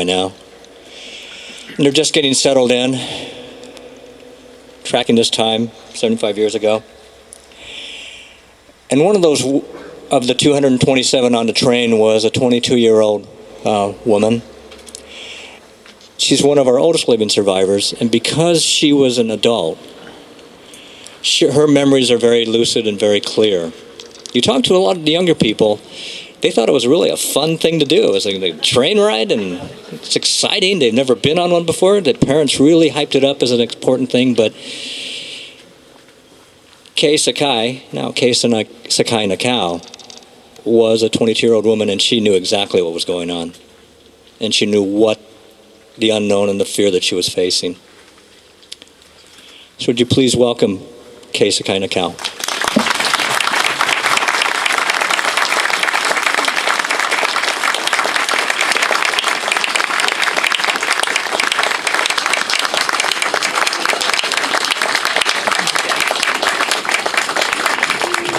by now. And they're just getting settled in, tracking this time 75 years ago. And one of those, of the 227 on the train, was a 22-year-old woman. She's one of our oldest living survivors, and because she was an adult, her memories are very lucid and very clear. You talk to a lot of the younger people, they thought it was really a fun thing to do. It was like a train ride, and it's exciting. They've never been on one before. The parents really hyped it up as an important thing, but Sakai Nakao, was a 22-year-old woman, and she knew exactly what was going on. And she knew what the unknown and the fear that she was facing. So would you please welcome Sakai Nakao.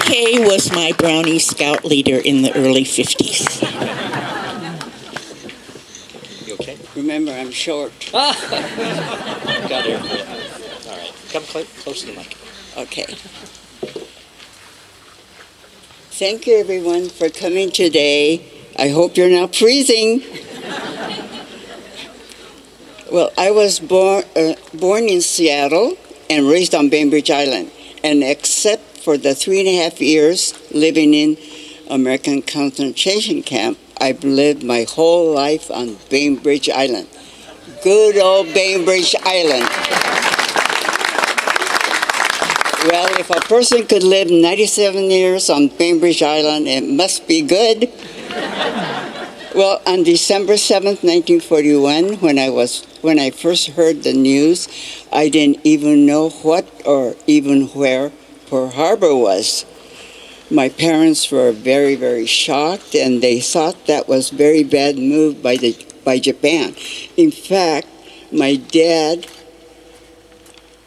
Kay was my Brownie Scout leader in the early 50s. You okay? Remember, I'm short. Got it. All right. Come close to the mic. Okay. Thank you, everyone, for coming today. I hope you're not freezing. Well, I was born in Seattle and raised on Bainbridge Island. And except for the 3.5 years living in American concentration camp, I've lived my whole life on Bainbridge Island. Good old Bainbridge Island. Well, if a person could live 97 years on Bainbridge Island, it must be good. Well, on December 7th, 1941, when I first heard the news, I didn't even know what or even where Pearl Harbor was. My parents were very, very shocked, and they thought that was a very bad move by Japan. In fact, my dad,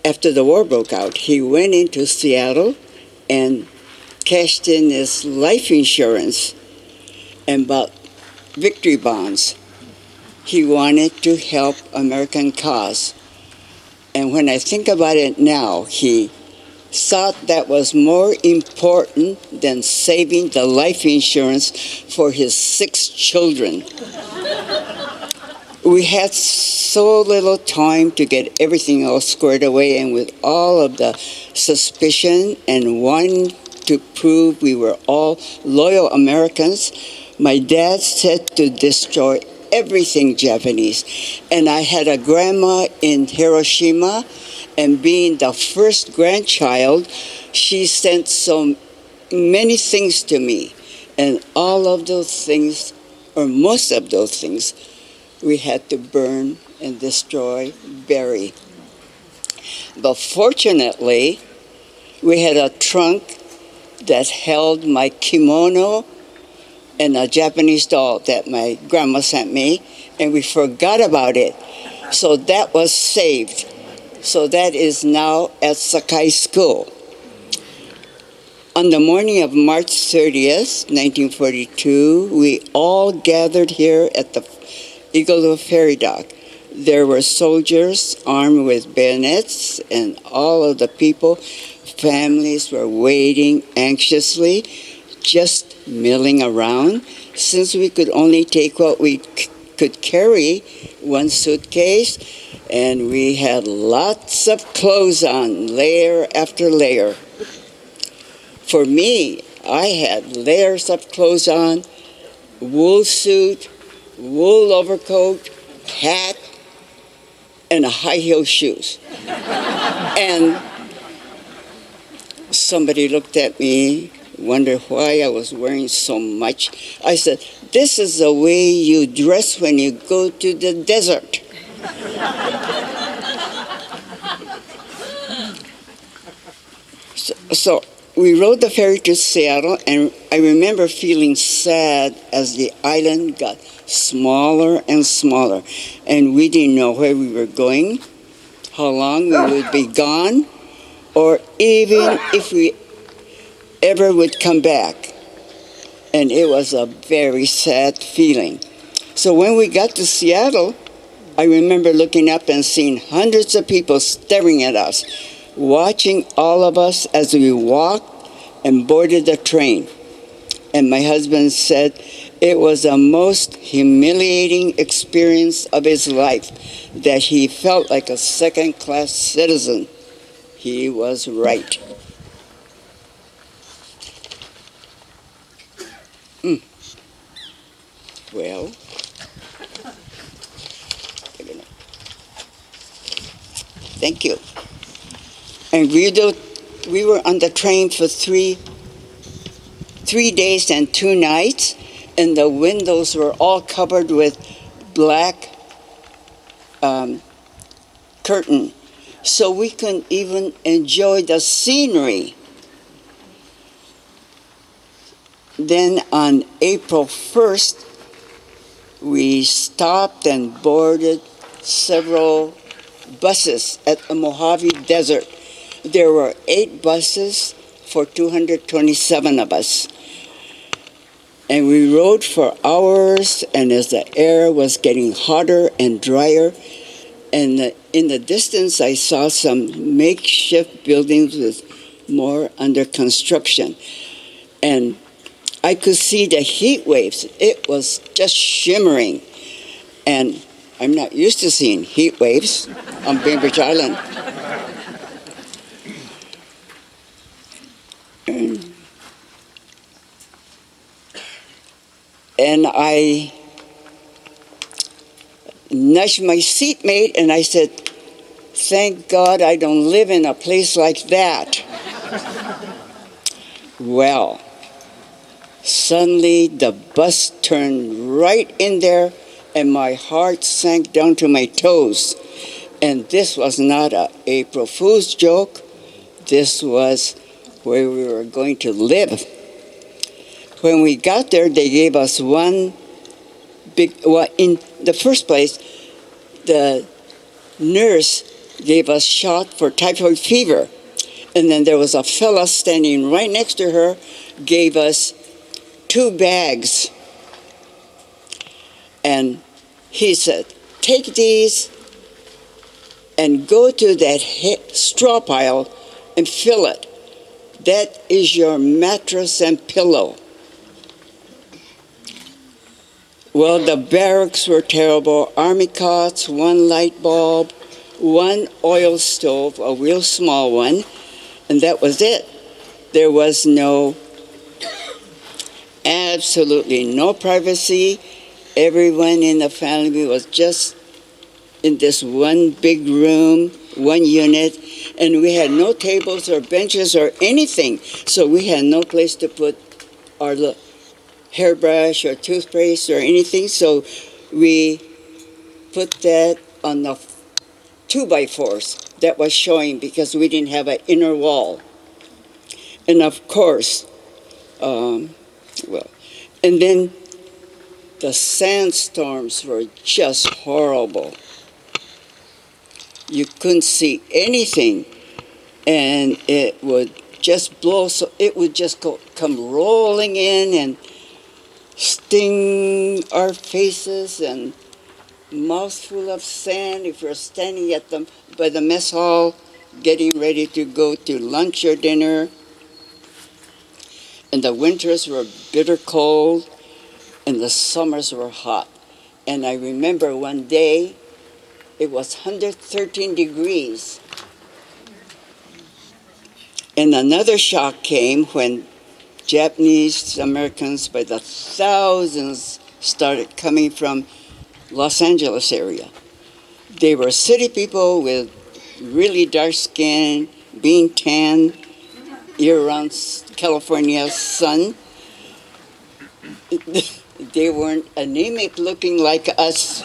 after the war broke out, he went into Seattle and cashed in his life insurance and bought victory bonds. He wanted to help American cause. And when I think about it now, he thought that was more important than saving the life insurance for his 6 children. We had so little time to get everything all squared away, and with all of the suspicion and wanting to prove we were all loyal Americans, my dad said to destroy everything Japanese. And I had a grandma in Hiroshima, and being the first grandchild, she sent so many things to me. And all of those things, or most of those things, we had to burn and destroy, bury. But fortunately, we had a trunk that held my kimono and a Japanese doll that my grandma sent me, and we forgot about it. So that was saved. So that is now at Sakai School. On the morning of March 30th, 1942, we all gathered here at the Idaho ferry dock. There were soldiers armed with bayonets, and all of the people, families were waiting anxiously, just milling around, since we could only take what we could carry, one suitcase, and we had lots of clothes on, layer after layer. For me, I had layers of clothes on, wool suit, wool overcoat, hat, and high-heel shoes. And somebody looked at me, wondered why I was wearing so much. I said, "This is the way you dress when you go to the desert." So we rode the ferry to Seattle, and I remember feeling sad as the island got smaller and smaller, and we didn't know where we were going, how long we would be gone, or even if we ever would come back. And it was a very sad feeling. So when we got to Seattle, I remember looking up and seeing hundreds of people staring at us, watching all of us as we walked and boarded the train. And my husband said it was the most humiliating experience of his life, that he felt like a second-class citizen. He was right. Well, thank you. And we were on the train for three days and 2 nights, and the windows were all covered with black curtain, so we couldn't even enjoy the scenery. Then on April 1st, we stopped and boarded several buses at the Mojave Desert. There were 8 buses for 227 of us. And we rode for hours, and as the air was getting hotter and drier, and in the distance I saw some makeshift buildings with more under construction. And I could see the heat waves. It was just shimmering. And I'm not used to seeing heat waves on Bainbridge Island. And I nudged my seatmate and I said, "Thank God I don't live in a place like that." Well, suddenly the bus turned right in there and my heart sank down to my toes. And this was not an April Fool's joke. This was where we were going to live. When we got there, they gave us in the first place, the nurse gave us shot for typhoid fever. And then there was a fella standing right next to her, gave us 2 bags. And he said, "Take these and go to that straw pile and fill it. That is your mattress and pillow." Well, the barracks were terrible. Army cots, 1 light bulb, 1 oil stove, a real small one, and that was it. There was absolutely no privacy. Everyone in the family was just in this one big room, 1 unit, and we had no tables or benches or anything. So we had no place to put our hairbrush or toothpaste or anything. So we put that on the 2x4s that was showing because we didn't have an inner wall. And of course, and then the sandstorms were just horrible. You couldn't see anything, and it would just blow, so it would just come rolling in and sting our faces, and mouthful of sand if you're standing by the mess hall getting ready to go to lunch or dinner. And the winters were bitter cold, and the summers were hot. And I remember one day, it was 113 degrees. And another shock came when Japanese Americans by the thousands started coming from Los Angeles area. They were city people with really dark skin, being tan, year-round California sun. They weren't anemic looking like us.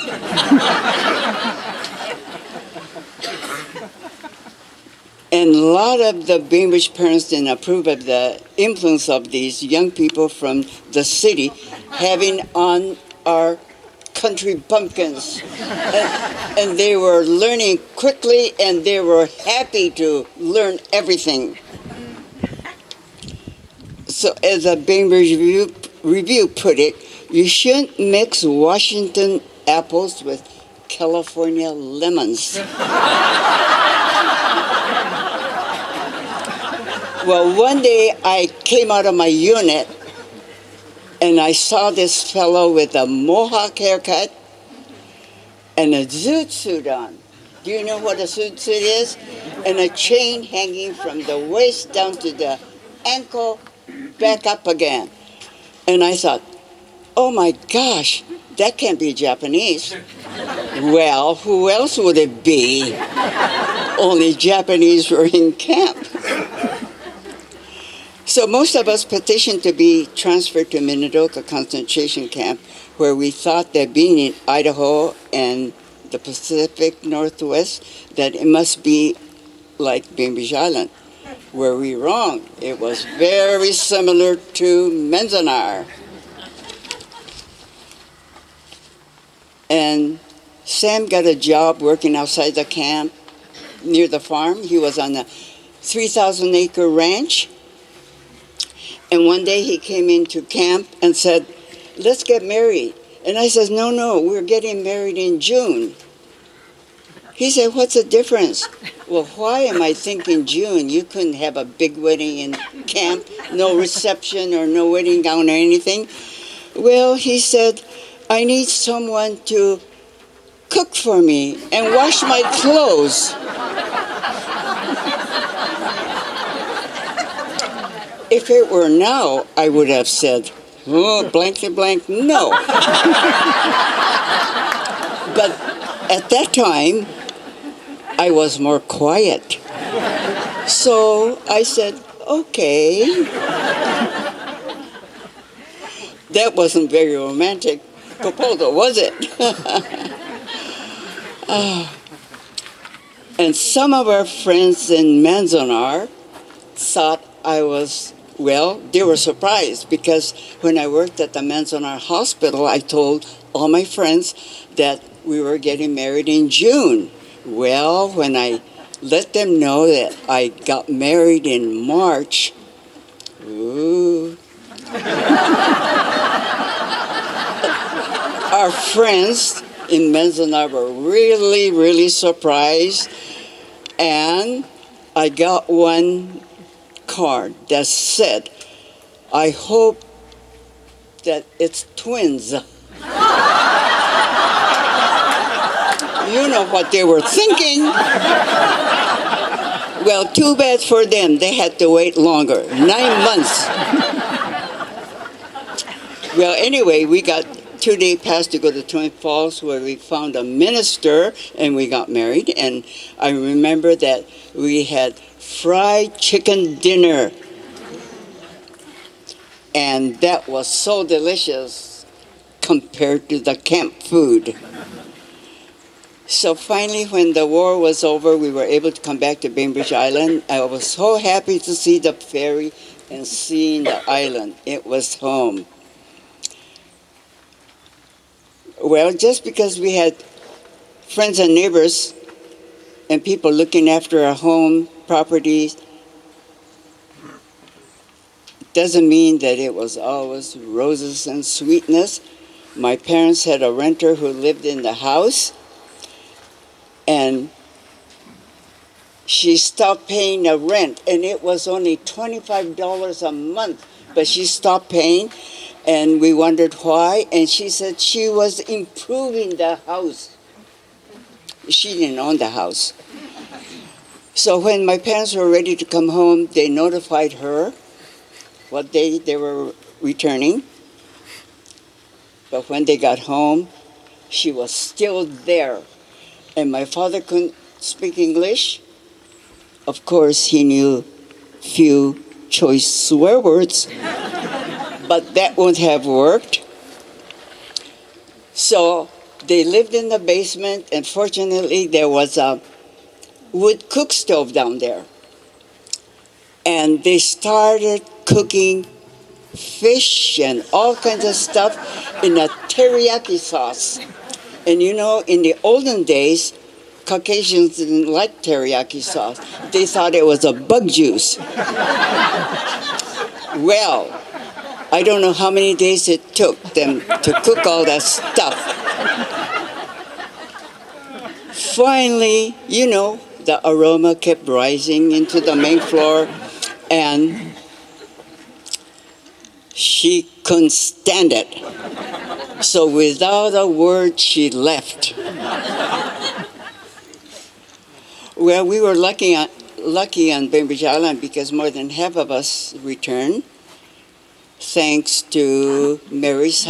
And a lot of the Bainbridge parents didn't approve of the influence of these young people from the city having on our country bumpkins. And they were learning quickly, and they were happy to learn everything. So as a Bainbridge Review put it, You shouldn't mix Washington apples with California lemons. Well, one day I came out of my unit and I saw this fellow with a mohawk haircut and a zoot suit on. Do you know what a zoot suit is? And a chain hanging from the waist down to the ankle, back up again. And I thought, oh my gosh, that can't be Japanese. Well, who else would it be? Only Japanese were in camp. So most of us petitioned to be transferred to Minidoka concentration camp, where we thought that being in Idaho and the Pacific Northwest, that it must be like Bainbridge Island. Were we wrong? It was very similar to Manzanar. And Sam got a job working outside the camp near the farm. He was on a 3,000-acre ranch. And one day he came into camp and said, let's get married. And I said, no, we're getting married in June. He said, what's the difference? Well, why am I thinking June? You couldn't have a big wedding in camp, no reception or no wedding gown or anything. Well, he said, I need someone to cook for me and wash my clothes. If it were now, I would have said, oh, blankety blank, no. But at that time, I was more quiet. So I said, okay. That wasn't very romantic proposal, was it? And some of our friends in Manzanar thought I was, well, they were surprised because when I worked at the Manzanar hospital, I told all my friends that we were getting married in June. Well, when I let them know that I got married in March, ooh. Our friends in Manzanar were really, really surprised. And I got one card that said, I hope that it's twins. You know what they were thinking. Well, too bad for them. They had to wait longer, 9 months. Well, anyway, we got 2-day pass to go to Twin Falls, where we found a minister and we got married. And I remember that we had fried chicken dinner. And that was so delicious compared to the camp food. So finally, when the war was over, we were able to come back to Bainbridge Island. I was so happy to see the ferry and seeing the island. It was home. Well, just because we had friends and neighbors and people looking after our home properties doesn't mean that it was always roses and sweetness. My parents had a renter who lived in the house, and she stopped paying the rent, and it was only $25 a month, but she stopped paying, and we wondered why, and she said she was improving the house. She didn't own the house. So when my parents were ready to come home, they notified her what day they were returning. But when they got home, she was still there. And my father couldn't speak English. Of course, he knew few choice swear words, but that wouldn't have worked. So they lived in the basement, and fortunately there was a wood cook stove down there. And they started cooking fish and all kinds of stuff in a teriyaki sauce. And you know, in the olden days, Caucasians didn't like teriyaki sauce. They thought it was a bug juice. Well, I don't know how many days it took them to cook all that stuff. Finally, the aroma kept rising into the main floor, and she couldn't stand it. So without a word, she left. Well, we were lucky on Bainbridge Island because more than half of us returned, thanks to Mary's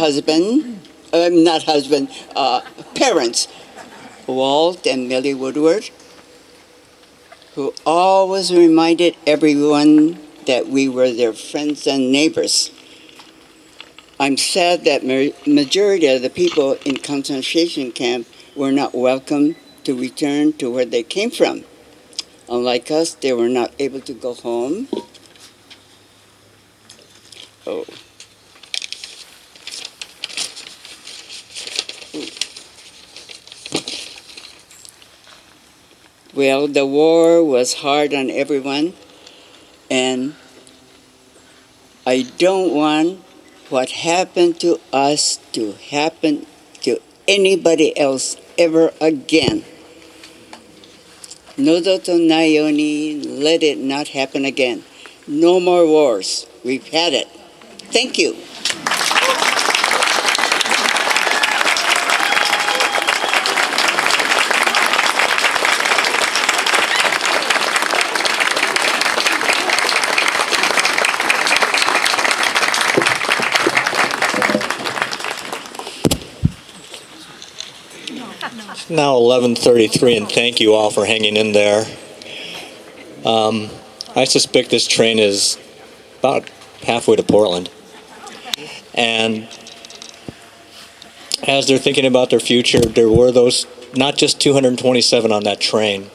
parents, Walt and Millie Woodward, who always reminded everyone that we were their friends and neighbors. I'm sad that majority of the people in concentration camp were not welcome to return to where they came from. Unlike us, they were not able to go home. Oh. Well, the war was hard on everyone, and I don't want what happened to us to happen to anybody else ever again. Nodo to nai yo ni, let it not happen again. No more wars. We've had it. Thank you. It's now 11:33, and thank you all for hanging in there. I suspect this train is about halfway to Portland. And as they're thinking about their future, there were those, not just 227 on that train,